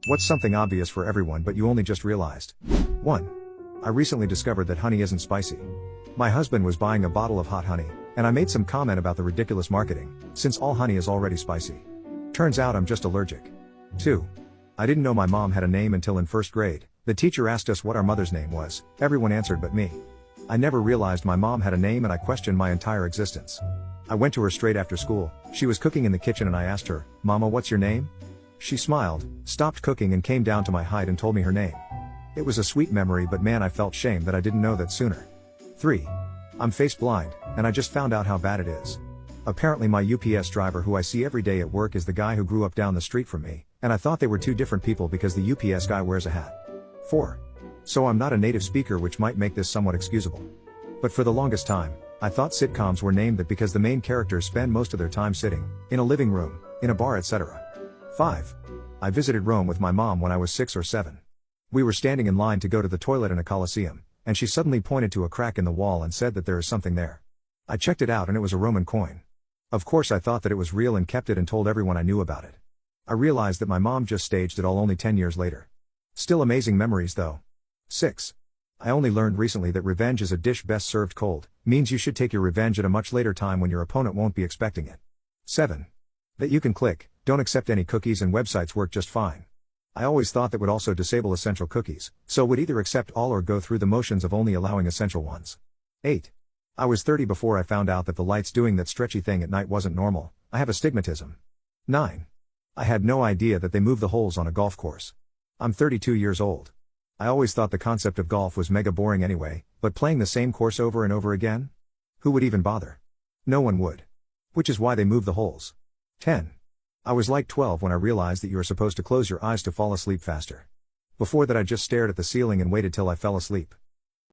What's something obvious for everyone but you only just realized? 1. I recently discovered that honey isn't spicy. My husband was buying a bottle of hot honey, and I made some comment about the ridiculous marketing, since all honey is already spicy. Turns out I'm just allergic. 2. I didn't know my mom had a name until in first grade. The teacher asked us what our mother's name was. Everyone answered but me. I never realized my mom had a name and I questioned my entire existence. I went to her straight after school. She was cooking in the kitchen and I asked her, "Mama, what's your name?" She smiled, stopped cooking and came down to my height and told me her name. It was a sweet memory, but man, I felt shame that I didn't know that sooner. 3. I'm face blind, and I just found out how bad it is. Apparently my UPS driver who I see every day at work is the guy who grew up down the street from me, and I thought they were two different people because the UPS guy wears a hat. 4. So I'm not a native speaker, which might make this somewhat excusable. But for the longest time, I thought sitcoms were named that because the main characters spend most of their time sitting, in a living room, in a bar, etc. 5. I visited Rome with my mom when I was 6 or 7. We were standing in line to go to the toilet in a coliseum, and she suddenly pointed to a crack in the wall and said that there is something there. I checked it out and it was a Roman coin. Of course I thought that it was real and kept it and told everyone I knew about it. I realized that my mom just staged it all only 10 years later. Still amazing memories though. 6. I only learned recently that revenge is a dish best served cold, means you should take your revenge at a much later time when your opponent won't be expecting it. 7. That you can click, don't accept any cookies and websites work just fine. I always thought that would also disable essential cookies, so would either accept all or go through the motions of only allowing essential ones. 8. I was 30 before I found out that the lights doing that stretchy thing at night wasn't normal. I have astigmatism. 9. I had no idea that they move the holes on a golf course. I'm 32 years old. I always thought the concept of golf was mega boring anyway, but playing the same course over and over again? Who would even bother? No one would. Which is why they move the holes. 10. I was like 12 when I realized that you are supposed to close your eyes to fall asleep faster. Before that I just stared at the ceiling and waited till I fell asleep.